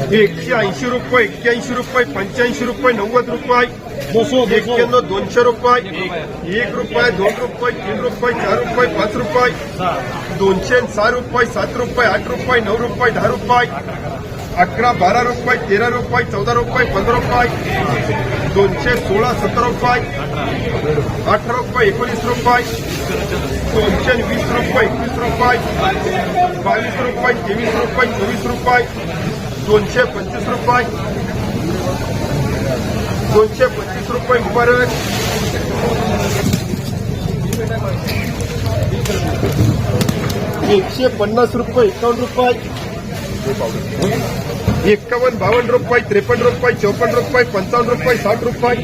180 रुपये, 81 रुपये, 85 रुपये, 90 रुपये, 91, 200 रुपये, 1 रुपये, 2 रुपये, 3 रुपये, 4 रुपये, 5 रुपये, 206 रुपये, 7 रुपये, 8 रुपये, 9 रुपये, 10 रुपये, 11, 12 रुपये, 13 रुपये, 14 रुपये, 15 रुपये, 216, 17 रुपये, 18 रुपये, 19 रुपये, 220 रुपये, 21 रुपये, 22 रुपये, 23 रुपये, 24 रुपये, 225 रुपये, 225 रुपये मुबारक, 150 रुपये, 51 रुपये, 51, 52 रुपये, 53 रुपये, 54 रुपये, 55 रुपये, 60 रुपये,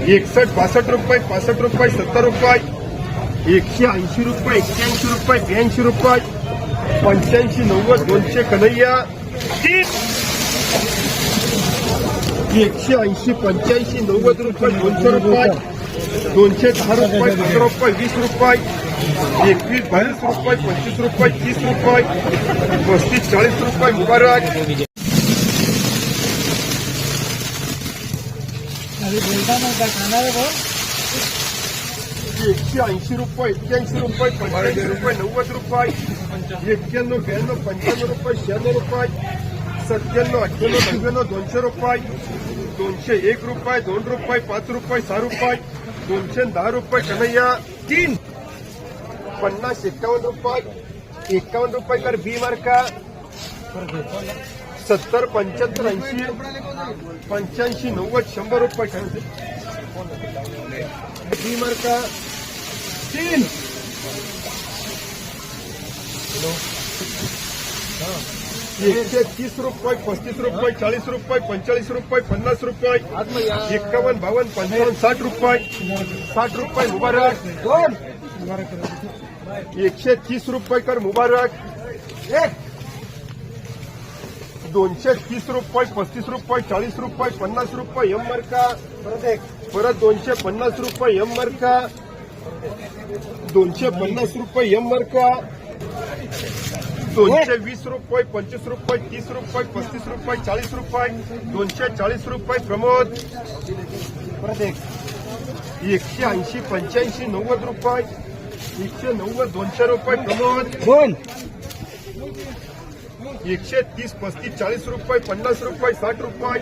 61, 62 रुपये, 65 रुपये, 70 रुपये, 180 रुपये, 81 रुपये, 82 रुपये, 85, 90, 200 कन्हैया, 180, 85, 90 रुपये, 200 रुपये, 210 रुपये, 15 रुपये, 20 रुपये, 21, 22 रुपये, 25 रुपये, 30 रुपये, 35, 40 रुपये मुबारक, 180 रुपये, 81 रुपये, 85 रुपये, 90 रुपये, 91, 92, 95 रुपये, 96 रुपये, 97, 98, 99, 200 रुपये, 201 रुपये, 2 रुपये, 5 रुपये, 6 रुपये, 210 रुपये कन्हैया, 3, 50, 51 रुपये, 51 रुपये कर बी मार्का, 70, 75, 80, 85, 90, 100 रुपये बी मार्का, 3, 130 रुपये, 35 रुपये, 40 रुपये, 45 रुपये, 50 रुपये, 51, 52, 55, 60 रुपये, 60 रुपये मुबारक, 130 रुपये कर मुबारक, 230 रुपये, 35 रुपये, 40 रुपये, 50 रुपये एम मार्का, परत 250 रुपये एम मार्का, 250 रुपये एम मार्का, 220 रुपये, 25 रुपये, 30 रुपये, 35 रुपये, 40 रुपये, 240 रुपये प्रमोद, 180, 85, 90 रुपये, 190, 200 रुपये प्रमोद, 130, 35, 40 रुपये, 50 रुपये, 60 रुपये,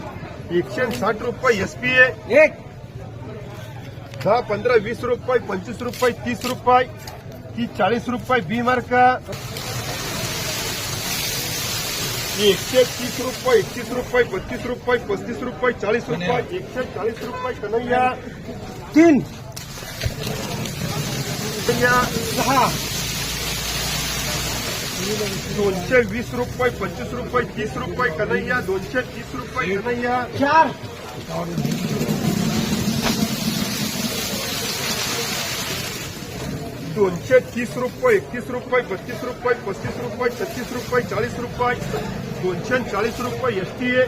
160 रुपये एसपीए, 10, 15, 20 रुपये, 25 रुपये, 30 रुपये, 30, 40 रुपये बी मार्का, 130 रुपये, 31 रुपये, 32 रुपये, 35 रुपये, 40 रुपये, 140 रुपये कन्हैया, 3, 220 रुपये, 25 रुपये, 30 रुपये कन्हैया, 230 रुपये कन्हैया, 4, 230 रुपये, 31 रुपये, 32 रुपये, 35 रुपये, 36 रुपये, 40 रुपये, 240 रुपये एसटीए,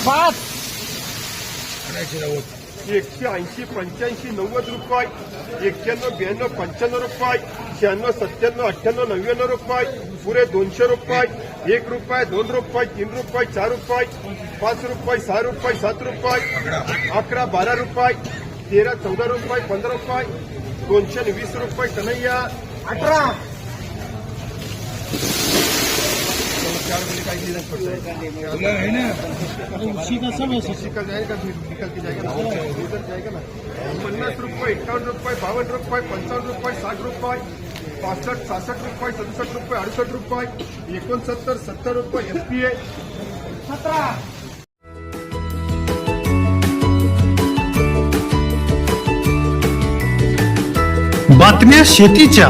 5, 180, 85, 90 रुपये, 91, 92, 95 रुपये, 96, 97, 98, 99 रुपये, पुरे 200 रुपये, 1 रुपये, 2 रुपये, 3 रुपये, 4 रुपये, 5 रुपये, 6 रुपये, 7 रुपये, 11, 12 रुपये, 13, 14 रुपये, 15 रुपये, 220 रुपये कन्हैया, 18, उसी का समय उसी का जाएगा, फिर निकल के जाएगा ना, उधर जाएगा ना, 50 रुपये, 51 रुपये, 52 रुपये, 55 रुपये, 60 रुपये, 65, 66 रुपये, 67 रुपये, 68 रुपये, 69, 70 रुपये एसपीए, 17, बातम्या शेतीच्या,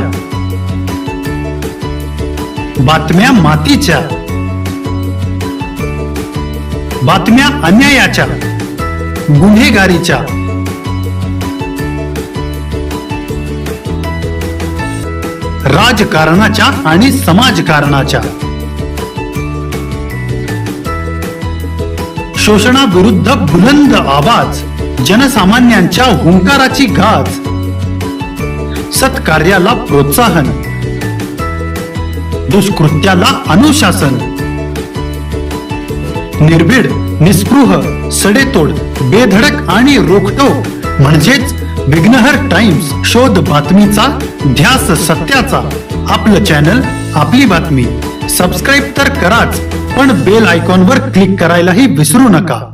बातम्या मातीच्या, बातम्या अन्यायाच्या, गुन्हेगारीच्या, राजकारणाच्या आणि समाजकारणाच्या, शोषणाविरुद्ध बुलंद आवाज, जनसामान्यांच्या हुंकाराची गाज, सत्कार्याला प्रोत्साहन, दुष्कृत्याला अनुशासन. निर्भीड, निस्पृह, सडेतोड, बेधडक आणि रोखटोक म्हणजेच विघ्नहर टाइम्स. शोध बातमीचा, ध्यास सत्याचा. आपलं चॅनल, आपली बातमी. सबस्क्राईब तर कराच, पण बेल आयकॉनवर क्लिक करायलाही विसरू नका.